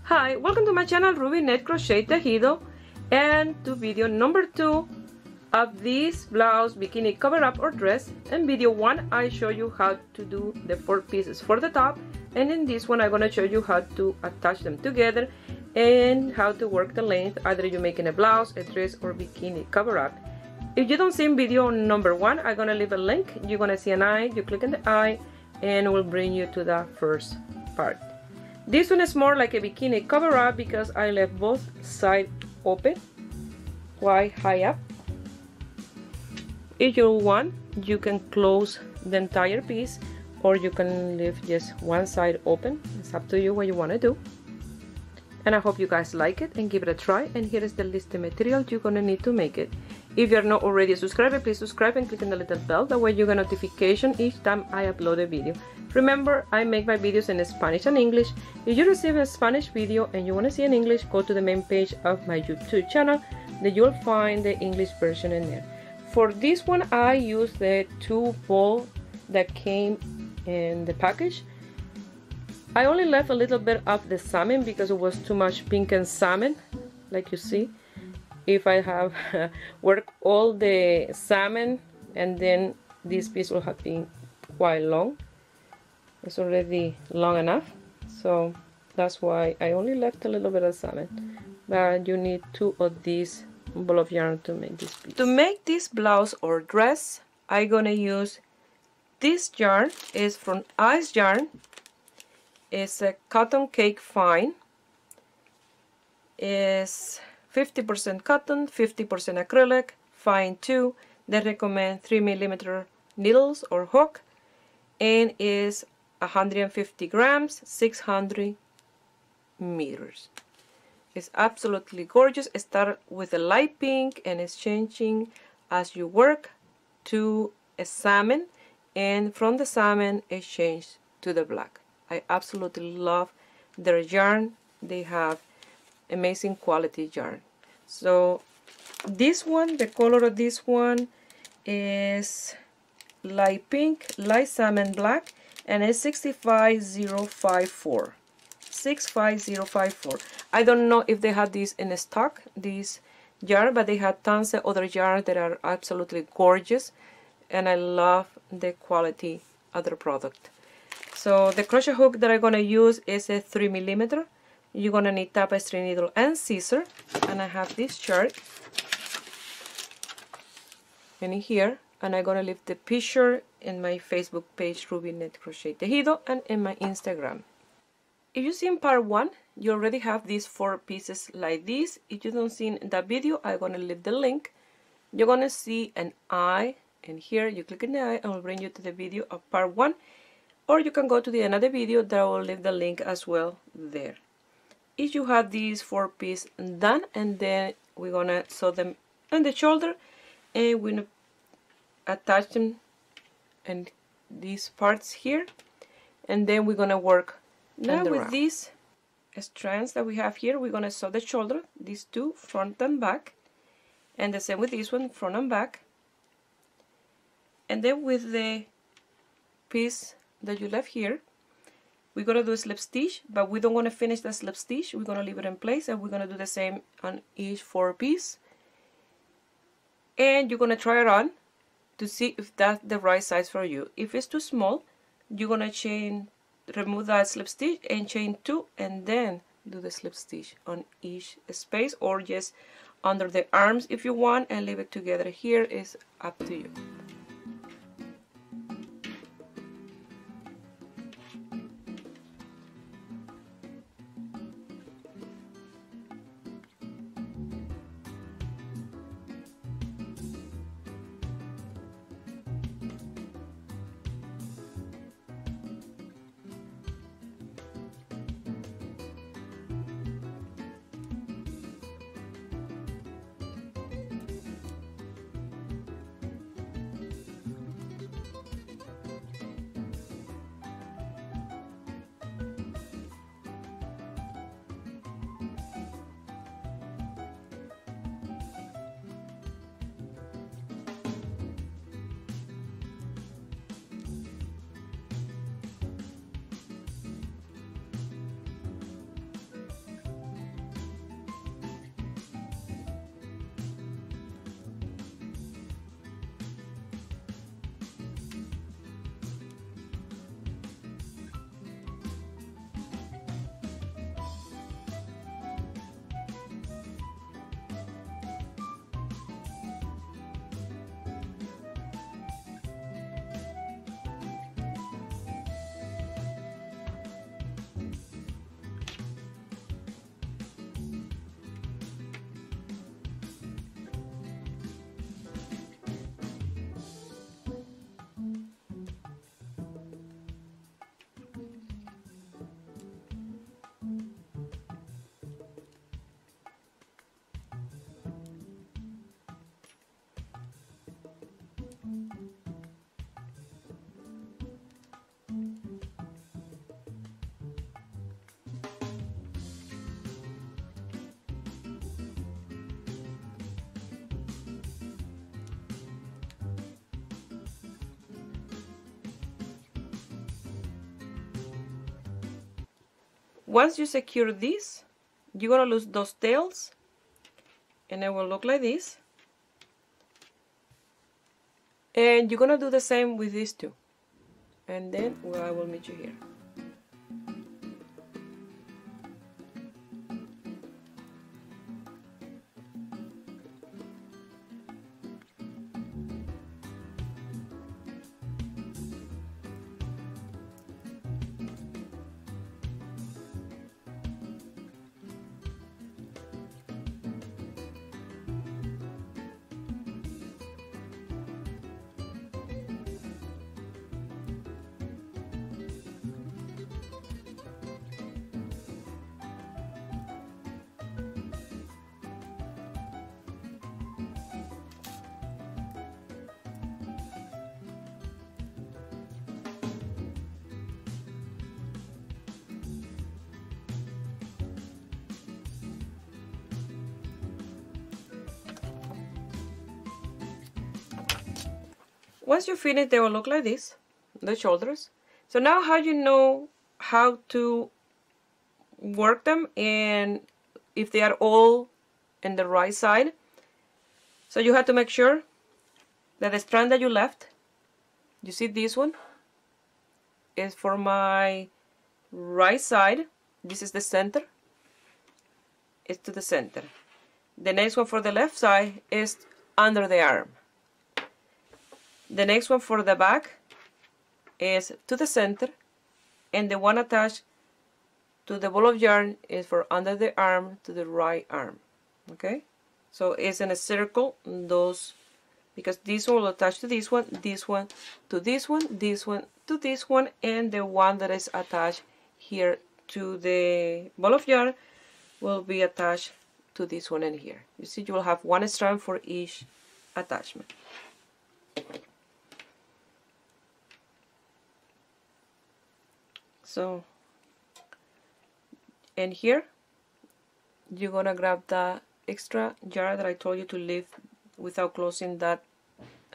Hi, welcome to my channel Ruby Net Crochet Tejido, and to video number 2 of this blouse bikini cover up or dress. In video 1 I show you how to do the 4 pieces for the top, and in this one I'm gonna show you how to attach them together and how to work the length, either you're making a blouse, a dress, or bikini cover up. If you don't see in video number 1, I'm gonna leave a link. You're gonna see an eye, you click on the eye and it will bring you to the first part. This one is more like a bikini cover up because I left both sides open, quite high up. If you want, you can close the entire piece or you can leave just one side open. It's up to you what you want to do. And I hope you guys like it and give it a try. And here is the list of material you're gonna need to make it. If you're not already a subscriber, please subscribe and click on the little bell. That way you get notification each time I upload a video. Remember, I make my videos in Spanish and English. If you receive a Spanish video and you want to see in English, go to the main page of my YouTube channel. Then you'll find the English version in there. For this one, I use the 2 ball that came in the package. I only left a little bit of the salmon because it was too much pink and salmon, like you see. If I have worked all the salmon, and then this piece will have been quite long. It's already long enough, so that's why I only left a little bit of salmon. But you need 2 of these ball of yarn to make this piece. To make this blouse or dress, I'm gonna use this yarn. Is from Ice Yarn. It's a cotton cake fine. It's 50% cotton, 50% acrylic, fine 2. They recommend 3mm needles or hook, and is 150 grams, 600 meters. It's absolutely gorgeous. Start with a light pink and it's changing as you work to a salmon, and from the salmon it changes to the black. I absolutely love their yarn. They have amazing quality yarn. So this one, the color of this one is light pink, light salmon black, and it's 65054. 65054. I don't know if they have this in stock, this yarn, but they have tons of other yarns that are absolutely gorgeous, and I love the quality of their product. So the crochet hook that I'm gonna use is a 3mm. You're gonna need tapestry needle and scissor, and I have this chart in here, and I'm gonna leave the picture in my Facebook page Ruby Net Crochet Tejido and in my Instagram. If you see in part 1, you already have these 4 pieces like this. If you don't see in that video, I'm gonna leave the link. You're gonna see an eye, and here you click on the eye and will bring you to the video of part 1, or you can go to the another video that I will leave the link as well there. If you have these 4 pieces done, and then we're gonna sew them on the shoulder, and we're gonna attach them and these parts here, and then we're gonna work. Now with these strands that we have here, we're gonna sew the shoulder, these 2 front and back, and the same with this one, front and back. And then with the piece that you left here, we're gonna do a slip stitch, but we don't want to finish the slip stitch. We're gonna leave it in place, and we're gonna do the same on each 4 piece. And you're gonna try it on to see if that's the right size for you. If it's too small, you're gonna remove that slip stitch and chain 2, and then do the slip stitch on each space, or just under the arms if you want, and leave it together. Here is up to you. Once you secure this, you're gonna lose those tails, and it will look like this. And you're gonna do the same with these two, and then I will meet you here. Once you finish, they will look like this, the shoulders. So now how you know how to work them and if they are all in the right side. So you have to make sure that the strand that you left, you see this one, is for my right side. This is the center. It's to the center. The next one for the left side is under the arm. The next one for the back is to the center, and the one attached to the ball of yarn is for under the arm to the right arm. Okay, so it's in a circle, those, because this one will attach to this one to this one, this one to this one, and the one that is attached here to the ball of yarn will be attached to this one in here. You see, you will have one strand for each attachment. So, and here you're gonna grab the extra yarn that I told you to leave without closing that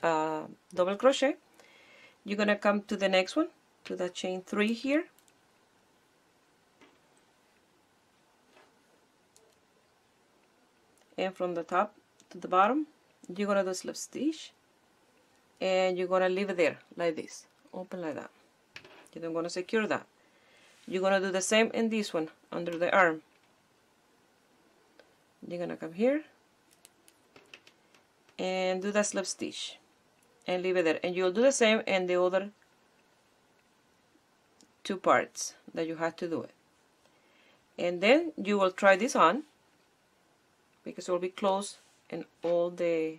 double crochet. You're gonna come to the next one, to the chain 3 here, and from the top to the bottom you're gonna do slip stitch, and you're gonna leave it there like this, open like that. You're then gonna secure that. You're gonna do the same in this one under the arm. You're gonna come here and do the slip stitch and leave it there, and you'll do the same in the other two parts that you have to do it. And then you will try this on, because it will be closed in all the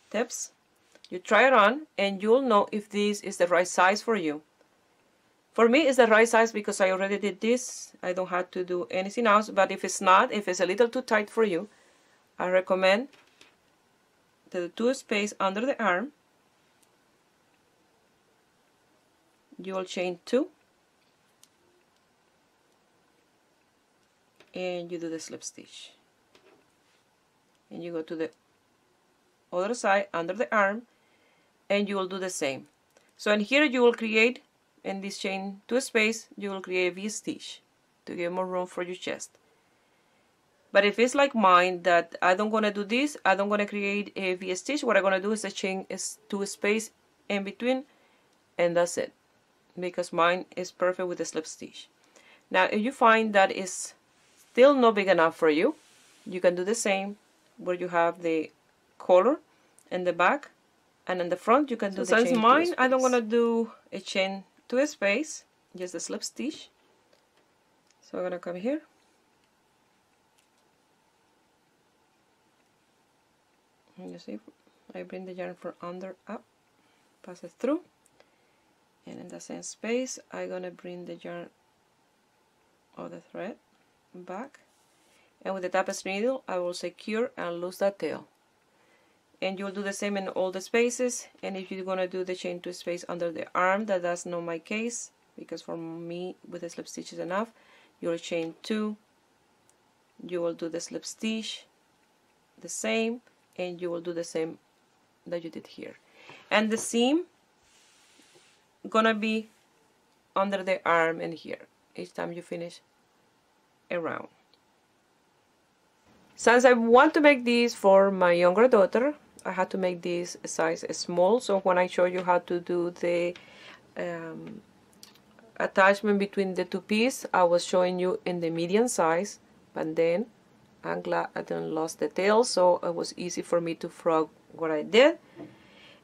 tips. You try it on and you'll know if this is the right size for you. For me, it's the right size because I already did this. I don't have to do anything else. But if it's not, if it's a little too tight for you, I recommend the 2 space under the arm. You will chain 2, and you do the slip stitch, and you go to the other side under the arm, and you will do the same. So in here you will create, in this chain 2 space, you will create a V stitch to give more room for your chest. But if it's like mine, that I don't want to do this, I don't want to create a V stitch, what I'm going to do is a chain 2 space in between, and that's it, because mine is perfect with the slip stitch. Now if you find that is still not big enough for you, you can do the same where you have the collar in the back, and in the front you can do the chain 2 mine, I don't want to do a chain 2 space, just a slip stitch. So I'm going to come here, and you see I bring the yarn from under up, pass it through, and in the same space I'm going to bring the yarn or the thread back, and with the tapestry needle I will secure and loose that tail. and you'll do the same in all the spaces. And if you're gonna do the chain 2 space under the arm, that's not my case, because for me with the slip stitch is enough. You'll chain 2, you will do the slip stitch the same, and you will do the same that you did here. And the seam gonna be under the arm and here each time you finish a round. Since I want to make these for my younger daughter, I had to make this size small. So when I show you how to do the attachment between the two pieces, I was showing you in the medium size, but then I'm glad I didn't lose the tail, so it was easy for me to frog what I did.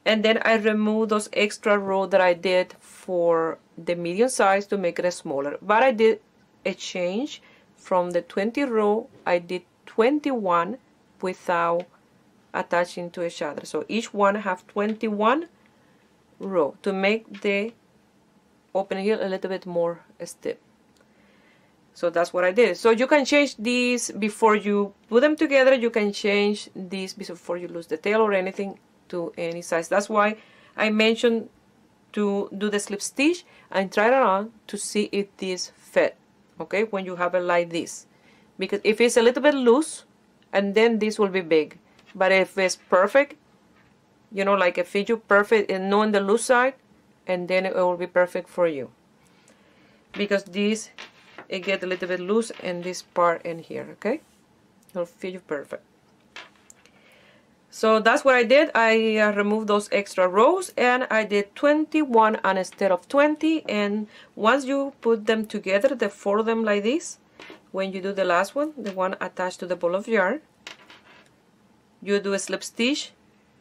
And then I removed those extra rows that I did for the medium size to make it smaller. But I did a change from the 20 row, I did 21 without attaching to each other. So each one have 21 row to make the opening here a little bit more stiff. So that's what I did. So you can change these before you put them together. You can change these before you lose the tail or anything to any size. That's why I mentioned to do the slip stitch and try it on to see if this fit, okay, when you have it like this. Because if it's a little bit loose, and then this will be big. But if it's perfect, you know, like a fit you perfect and not on the loose side, and then it will be perfect for you. Because this, it gets a little bit loose in this part in here, okay? It'll fit you perfect. So that's what I did. I removed those extra rows and I did 21 instead of 20. And once you put them together, they fold them like this. When you do the last one, the one attached to the ball of yarn, you do a slip stitch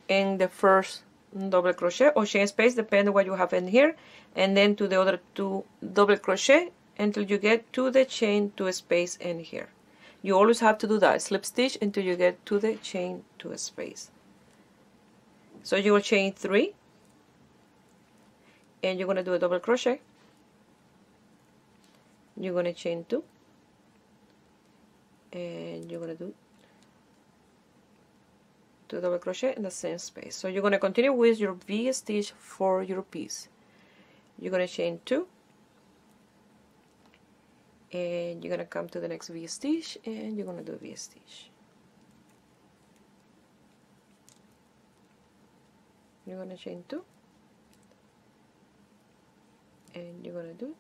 in the first double crochet or chain space, depending on what you have in here, and then to the other 2 double crochet until you get to the chain 2 space in here. You always have to do that, slip stitch until you get to the chain 2 space. So you will chain 3 and you're going to do a double crochet. You're going to chain 2 and you're going to do 2 double crochet in the same space. So you're going to continue with your V stitch for your piece. You're going to chain 2 and you're going to come to the next V stitch and you're going to do a V stitch. You're going to chain 2 and you're going to do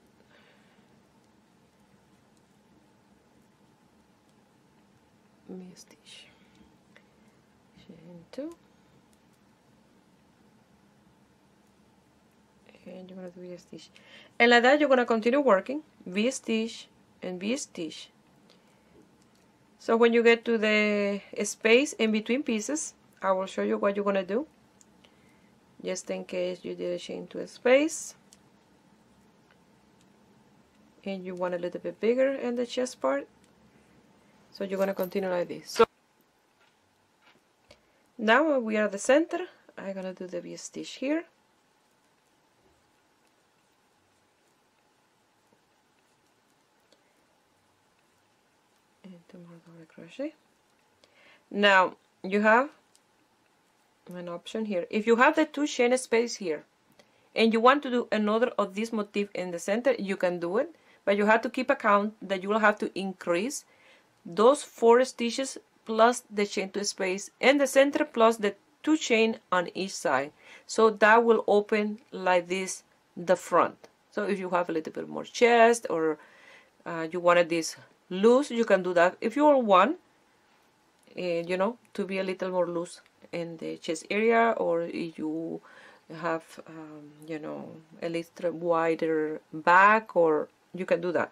V stitch. Chain 2 and you're going to do V stitch, and like that you're going to continue working V stitch and V stitch. So when you get to the space in between pieces, I will show you what you're going to do, just in case you did a chain 2 space and you want a little bit bigger in the chest part. So you're going to continue like this. So now we are at the center. I'm going to do the V stitch here. And 2 more double crochet. Now you have an option here. If you have the 2 chain space here and you want to do another of this motif in the center, you can do it, but you have to keep account that you will have to increase those 4 stitches plus the chain 2 space in the center plus the 2 chain on each side. So that will open like this the front. So if you have a little bit more chest or you wanted this loose, you can do that. If you want, you know, to be a little more loose in the chest area, or if you have, you know, a little wider back, or you can do that.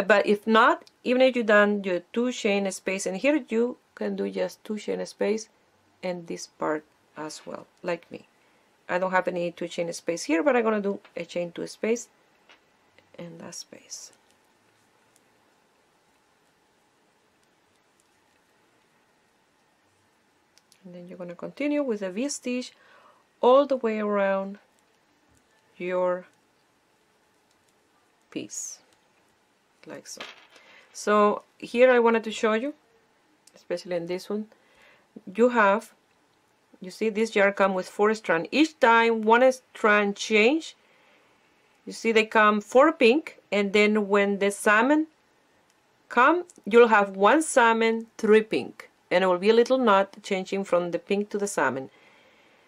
But if not, even if you done your 2 chain space in here, you can do just 2 chain space in this part as well, like me. I don't have any 2 chain space here, but I'm gonna do a chain 2 space in that space. And then you're gonna continue with a V stitch all the way around your piece, like so. So here I wanted to show you, especially in this one, you have You see this yarn come with 4 strands. Each time one strand change, you see they come 4 pink, and then when the salmon come, you'll have 1 salmon, 3 pink, and it will be a little knot changing from the pink to the salmon.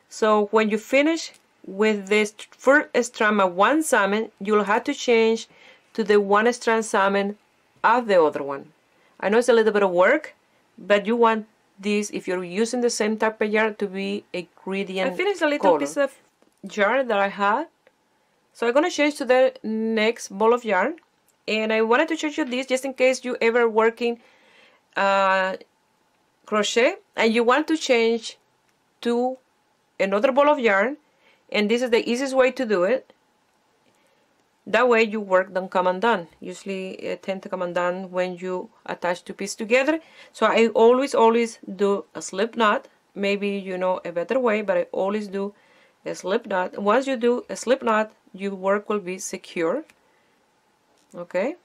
So when you finish with this first strand of 1 salmon, you'll have to change to the 1 strand salmon of the other one. I know it's a little bit of work, but you want this, if you're using the same type of yarn, to be a gradient. I finished a little piece of yarn that I had, so I'm going to change to the next ball of yarn. And I wanted to show you this just in case you ever working crochet and you want to change to another ball of yarn, and this is the easiest way to do it. That way you work don't come undone. Usually it tend to come undone when you attach 2 pieces together. So I always do a slip knot. Maybe you know a better way, but I always do a slip knot. Once you do a slip knot, your work will be secure. Okay,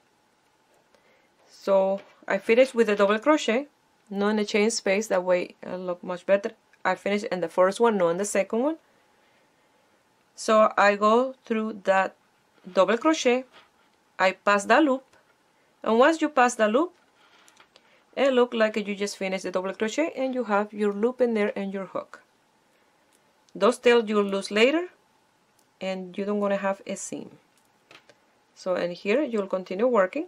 so I finished with a double crochet, not in the chain space, that way it'll look much better. I finished in the first one, not in the second one. So I go through that double crochet, I pass that loop, and once you pass the loop, it looks like you just finished the double crochet and you have your loop in there and your hook. Those tails you'll lose later, and you don't want to have a seam. So in here you'll continue working.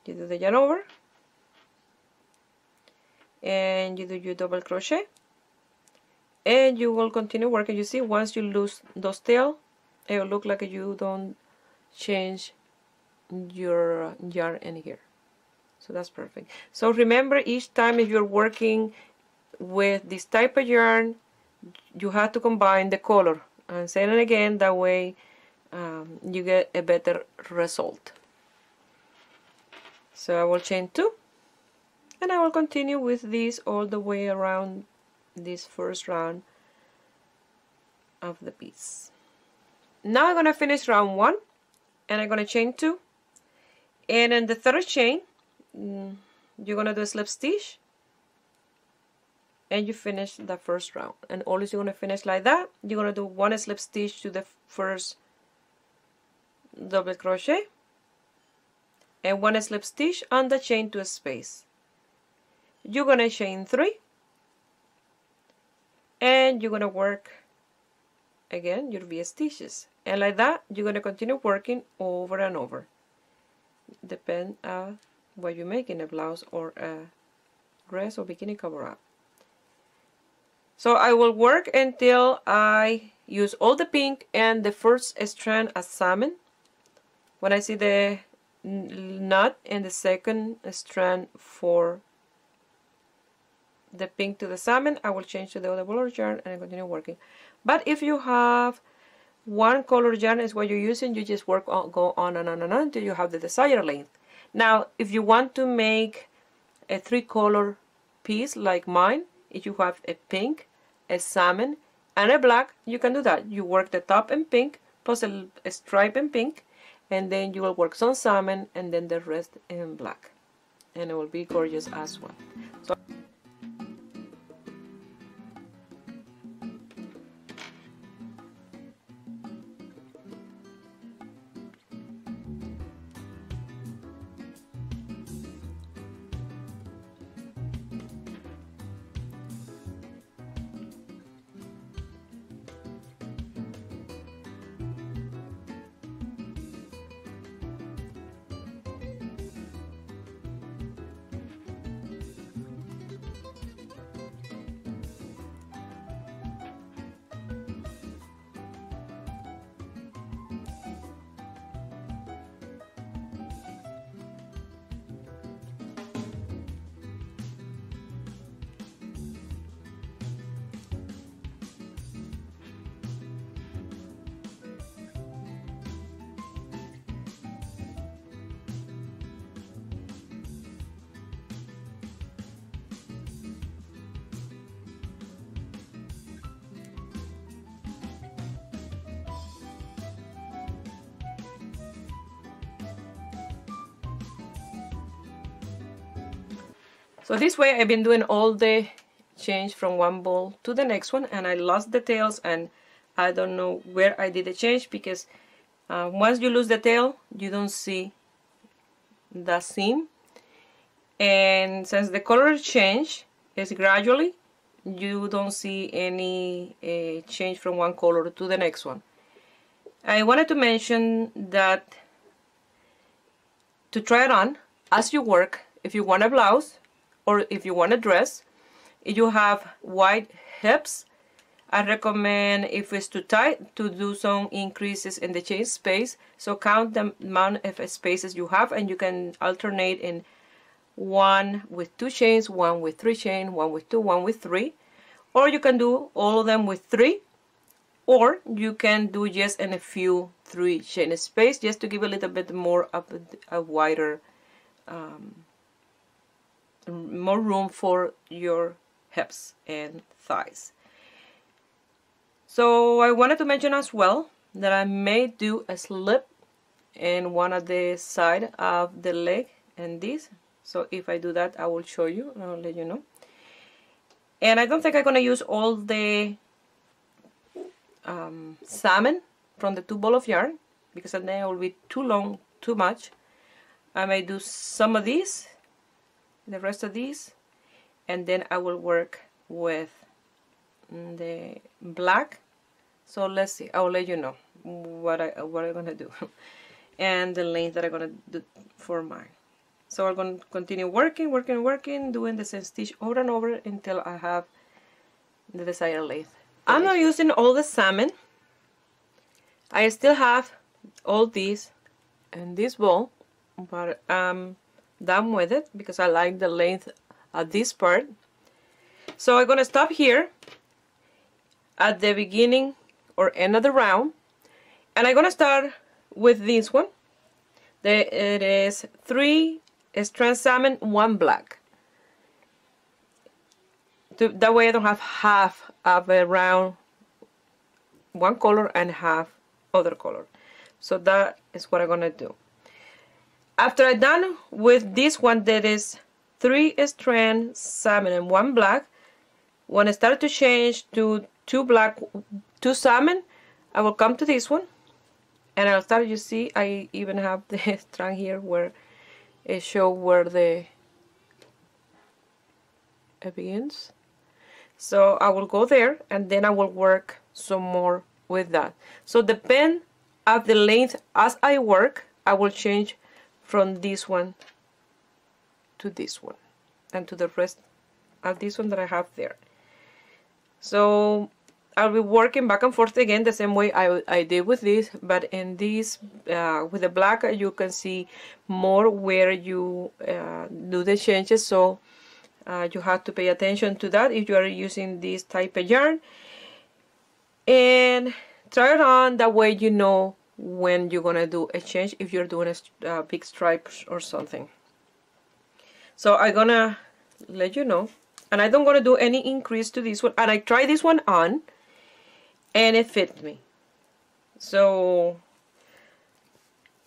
You do the yarn over, and you do your double crochet, and you will continue working. You see, once you lose those tails, it will look like you don't change your yarn in here. So that's perfect. So remember, each time if you're working with this type of yarn, you have to combine the color. And say it again, that way you get a better result. So I will chain 2, and I will continue with this all the way around this first round of the piece. Now I'm going to finish round 1, and I'm going to chain 2, and in the third chain you're going to do a slip stitch, and you finish the first round. And always you're going to finish like that. You're going to do 1 slip stitch to the first double crochet and 1 slip stitch on the chain to a space. You're going to chain 3, and you're going to work again your V stitches, and like that you're going to continue working over and over. Depend on what you're making, a blouse or a dress or bikini cover up. So I will work until I use all the pink and the first strand as salmon. When I see the knot and the second strand for the pink to the salmon, I will change to the other color yarn and continue working. But if you have one color yarn is what you're using, you just work on, go on and on and on until you have the desired length. Now if you want to make a 3-color piece like mine, if you have a pink, a salmon, and a black, you can do that. You work the top in pink plus a stripe in pink, and then you will work some salmon and then the rest in black, and it will be gorgeous as well. So So this way I've been doing all the change from one ball to the next one, and I lost the tails and I don't know where I did the change, because once you lose the tail you don't see the seam, and since the color change is gradually, you don't see any change from one color to the next one. I wanted to mention that to try it on as you work, if you want a blouse or if you want a dress, if you have wide hips, I recommend, if it's too tight, to do some increases in the chain space. So count the amount of spaces you have, and you can alternate in one with 2 chains, one with 3 chains, one with 2, one with 3, or you can do all of them with 3, or you can do just in a few 3 chain space, just to give a little bit more of a wider, more room for your hips and thighs. So I wanted to mention as well that I may do a slip in one of the side of the leg and this. So if I do that, I will show you, I'll let you know. And I don't think I'm going to use all the salmon from the 2 ball of yarn, because then it will be too long, too much. I may do some of these, the rest of these, and then I will work with the black. So let's see, I will let you know what I'm gonna do and the length that I'm gonna do for mine. So I'm gonna continue working, doing the same stitch over and over until I have the desired length. I'm not using all the salmon. I still have all these in this ball, but I'm done with it because I like the length of this part. So I'm gonna stop here at the beginning or end of the round, and I'm gonna start with this one. It is 3 strand salmon, 1 black. That way I don't have half of a round one color and half other color. So that is what I'm gonna do. After I'm done with this one, that is 3 strand salmon and 1 black, when I start to change to 2 black, 2 salmon, I will come to this one and I'll start. You see, I even have the strand here where it shows where it begins. So I will go there and then I will work some more with that. So depend of the length as I work, I will change from this one to this one and to the rest of this one that I have there. So I'll be working back and forth again the same way I did with this, but in this with the black you can see more where you do the changes. So you have to pay attention to that if you are using this type of yarn, and try it on. That way you know when you're gonna do a change if you're doing a big stripe or something. So I'm gonna let you know, and I don't gonna do any increase to this one. And I tried this one on and it fit me. So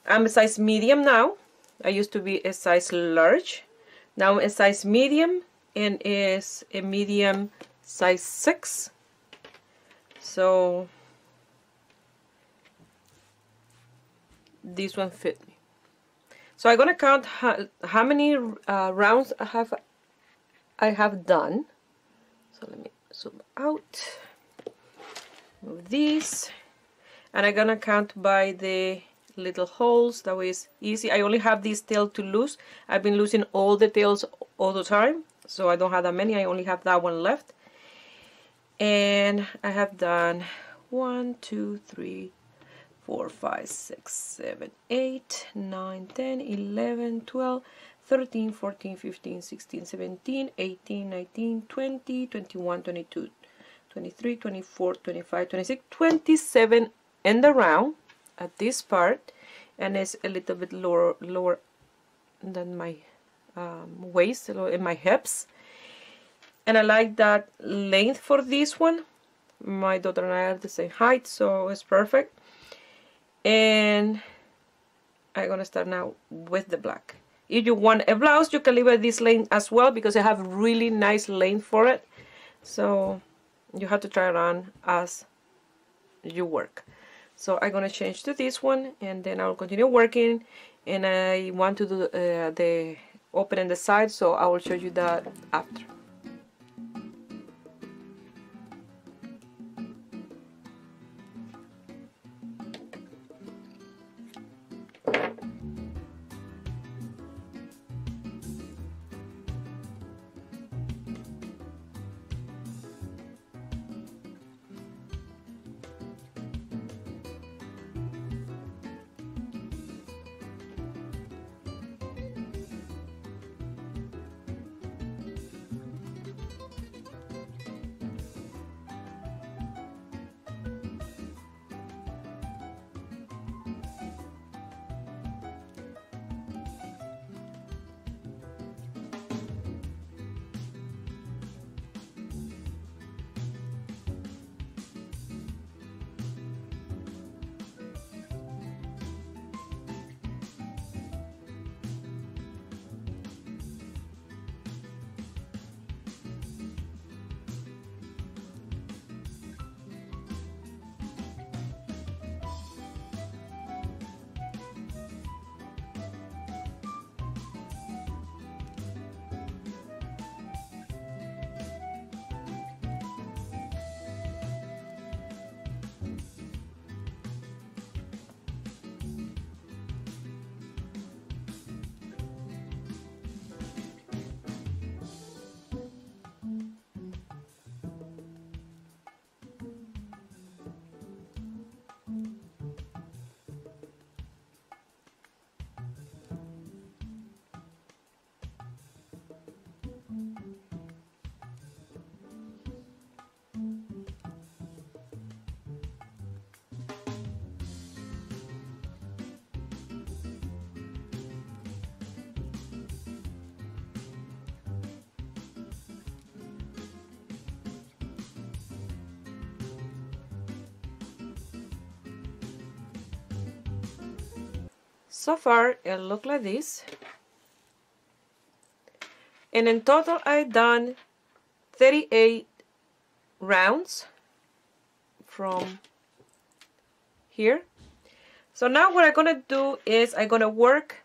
I'm a size medium now. I used to be a size large. Now I'm a size medium, and is a medium size 6. So this one fit me. So I'm gonna count how many rounds I have done. So let me zoom out, move these, and I'm gonna count by the little holes. That way it's easy. I only have this tail to lose. I've been losing all the tails all the time, so I don't have that many. I only have that one left, and I have done 1, 2, 3, 4, 5, 6, 7, 8, 9, 10, 11, 12, 13, 14, 15, 16, 17, 18, 19, 20, 21, 22, 23, 24, 25, 26, 27 in the round at this part, and it's a little bit lower than my waist, in my hips, and I like that length for this one. My daughter and I are the same height, so it's perfect. And I'm gonna start now with the black. If you want a blouse, you can leave it this length as well, because I have really nice length for it. So you have to try it on as you work. So I'm gonna change to this one, and then I'll continue working. And I want to do the opening the side, so I will show you that after. So far it look like this, and in total I've done 38 rounds from here. So now what I'm gonna do is I'm gonna work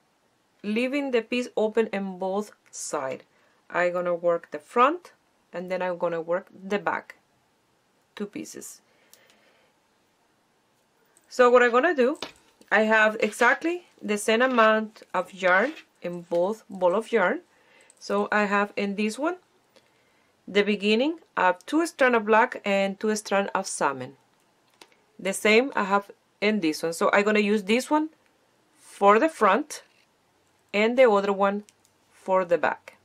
leaving the piece open in both sides. I'm gonna work the front, and then I'm gonna work the back, two pieces. So what I'm gonna do, I have exactly the same amount of yarn in both ball of yarn. So I have in this one, the beginning, I have 2 strands of black and 2 strands of salmon. The same I have in this one. So I'm gonna use this one for the front and the other one for the back.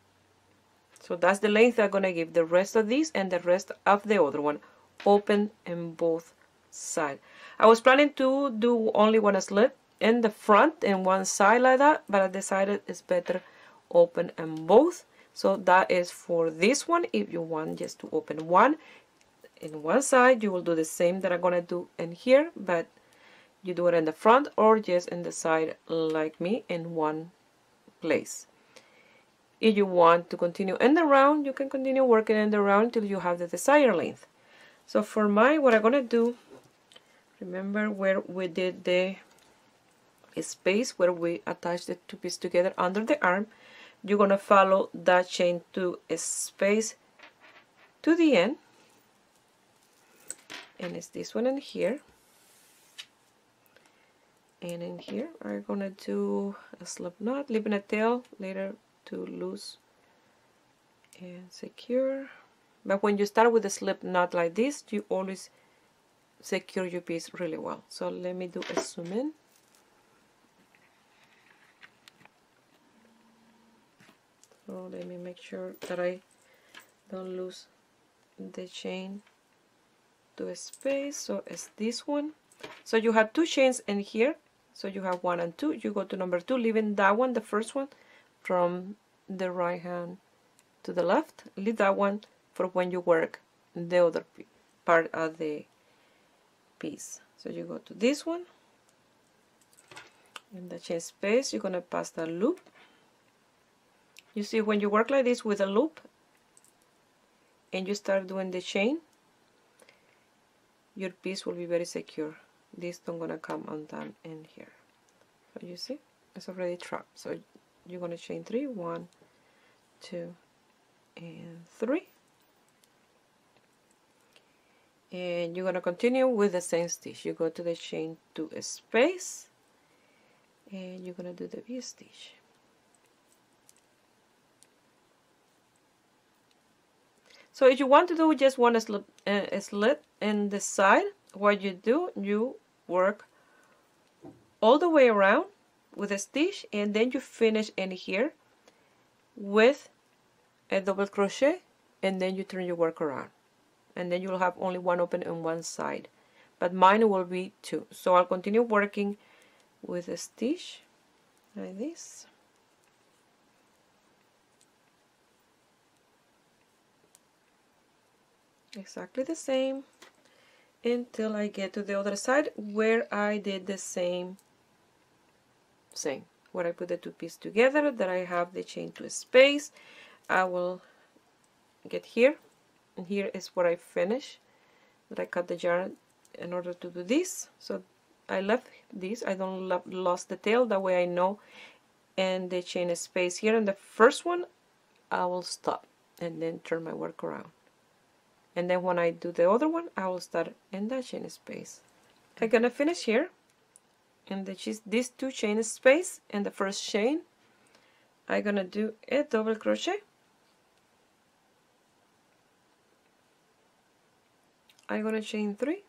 So that's the length I'm gonna give the rest of this and the rest of the other one, open in both sides. I was planning to do only one slip in the front and one side like that, but I decided it's better open in both. So that is for this one. If you want just to open one in one side, you will do the same that I'm gonna do in here, but you do it in the front or just in the side like me in one place. If you want to continue in the round, you can continue working in the round till you have the desired length. So for mine, what I'm gonna do, remember where we did the space where we attached the two pieces together under the arm, you're gonna follow that chain to a space to the end, and it's this one in here, and in here I'm gonna do a slip knot, leaving a tail later to loose and secure. But when you start with a slip knot like this, you always secure your piece really well. So let me do a zoom in. So let me make sure that I don't lose the chain to a space. So it's this one. So you have 2 chains in here. So you have 1 and 2. You go to number 2, leaving that one, the first one, from the right hand to the left. Leave that one for when you work the other part of the piece. So you go to this one, in the chain space, you're gonna pass the loop You see, when you work like this with a loop and you start doing the chain, your piece will be very secure. This don't gonna come undone in here. So you see, it's already trapped. So you're gonna chain 3, 1, 2, and 3. And you're gonna continue with the same stitch. You go to the chain 2 space, and you're gonna do the V stitch. So if you want to do just one slit in the side, what you do, you work all the way around with a stitch, and then you finish in here with a double crochet, and then you turn your work around, and then you'll have only one open on one side, but mine will be 2. So I'll continue working with a stitch like this. Exactly the same until I get to the other side where I did the same, where I put the 2 pieces together, that I have the chain 2 space. I will get here, and here is where I finish, that I cut the yarn in order to do this. So I left this, I don't lost the tail, that way I know, and the chain space here in the first one I will stop and then turn my work around, and then when I do the other one I will start in that chain space. I'm gonna finish here in these 2 chain space. In the first chain I'm gonna do a double crochet. I'm gonna chain 3.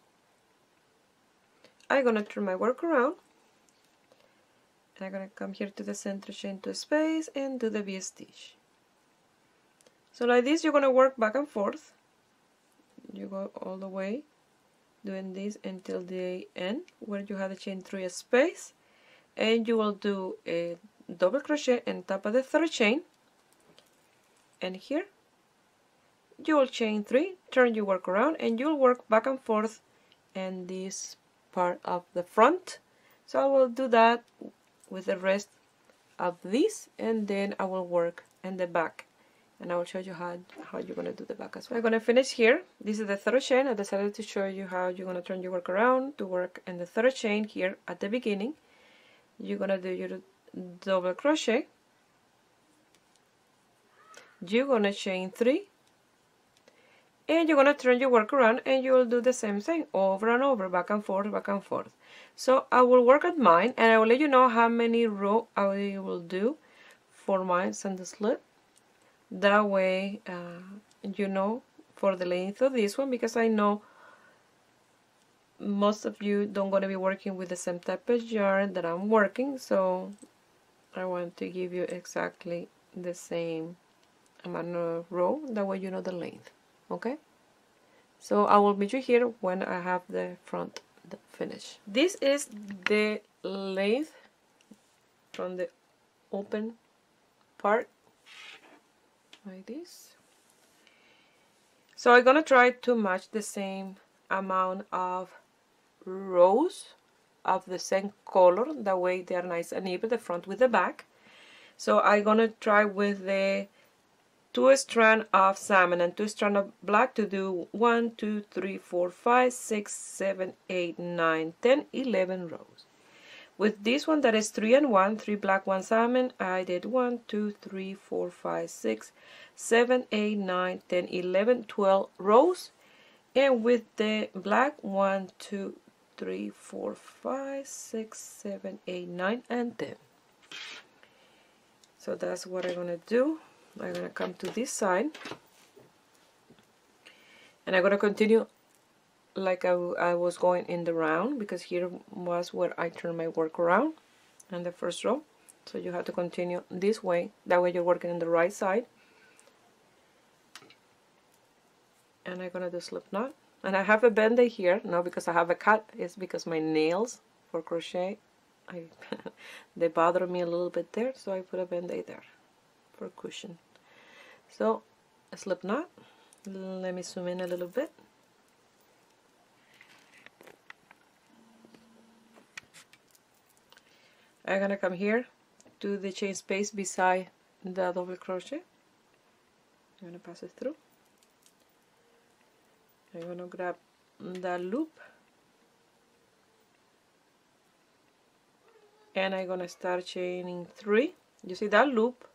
I'm gonna turn my work around, and I'm gonna come here to the center, chain 2 space, and do the V stitch. So like this, you're gonna work back and forth. You go all the way doing this until the end where you have the chain 3 space, and you will do a double crochet on top of the 3rd chain, and here you will chain 3, turn your work around, and you'll work back and forth in this part of the front. So I will do that with the rest of this, and then I will work in the back, and I will show you how you're going to do the back as well. I'm going to finish here. This is the 3rd chain. I decided to show you how you're going to turn your work around to work in the 3rd chain here at the beginning. You're going to do your double crochet, you're going to chain 3, and you're going to turn your work around, and you will do the same thing over and over, back and forth, back and forth. So I will work at mine, and I will let you know how many rows I will do for mine and the slit. That way you know for the length of this one, because I know most of you don't going to be working with the same type of yarn that I'm working, so I want to give you exactly the same amount of row, that way you know the length. Okay, so I will meet you here when I have the front finished. This is the length from the open part, like this. So I'm gonna try to match the same amount of rows of the same color, that way they are nice and even, the front with the back. So I'm gonna try with the 2 strands of salmon and 2 strands of black to do 1, 2, 3, 4, 5, 6, 7, 8, 9, 10, 11 rows. With this one that is 3 and 1, 3 black, 1 salmon, I did 1, 2, 3, 4, 5, 6, 7, 8, 9, 10, 11, 12 rows. And with the black, 1, 2, 3, 4, 5, 6, 7, 8, 9, and 10. So that's what I'm gonna do. I'm going to come to this side, and I'm going to continue like I was going in the round, because here was where I turned my work around in the first row. So you have to continue this way, that way you're working on the right side. And I'm going to do slip knot, and I have a band-aid here, not because I have a cut, it's because my nails for crochet, they bother me a little bit there, so I put a band-aid there for cushion. So a slip knot, let me zoom in a little bit. I'm gonna come here to the chain space beside the double crochet. I'm going to pass it through. I'm going to grab the loop and I'm going to start chaining 3. You see that loop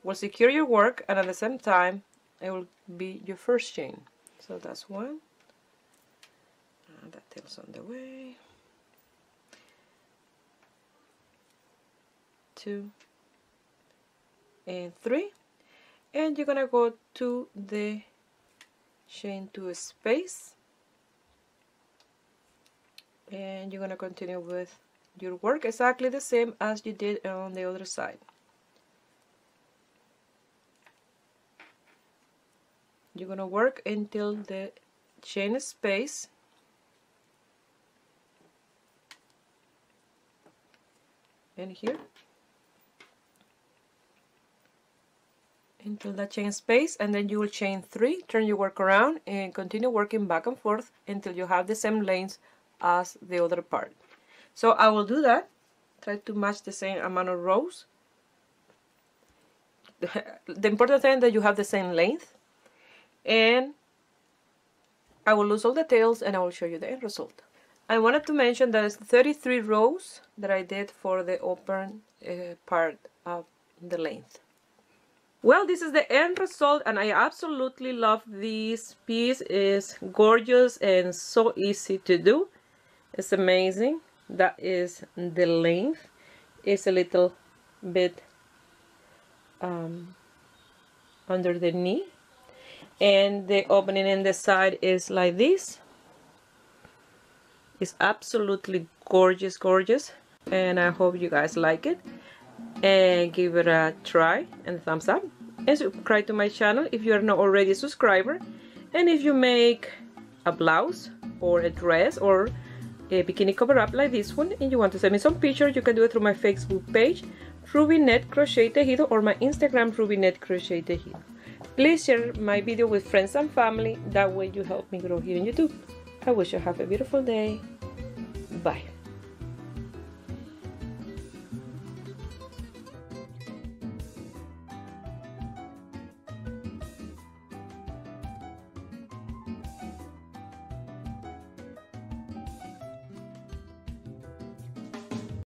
will secure your work, and at the same time it will be your first chain. So that's 1, and that tail's on the way, 2 and 3, and you're gonna go to the chain 2 space, and you're gonna continue with your work exactly the same as you did on the other side. You're gonna work until the chain space and here until that chain space, and then you will chain 3, turn your work around and continue working back and forth until you have the same length as the other part. So I will do that, try to match the same amount of rows. The important thing is that you have the same length, and I will lose all the tails and I will show you the end result. I wanted to mention that it's 33 rows that I did for the open part of the length. Well, this is the end result, and I absolutely love this piece. It's gorgeous and so easy to do. It's amazing. That is the length. It's a little bit under the knee, and the opening in the side is like this. It's absolutely gorgeous, gorgeous, and I hope you guys like it, and give it a try and a thumbs up, and subscribe to my channel if you are not already a subscriber. And if you make a blouse or a dress or a bikini cover up like this one and you want to send me some pictures, you can do it through my Facebook page, Rubynet Crochet Tejido, or my Instagram, Rubynet Crochet Tejido. Please share my video with friends and family, that way you help me grow here on YouTube. I wish you have a beautiful day. Bye.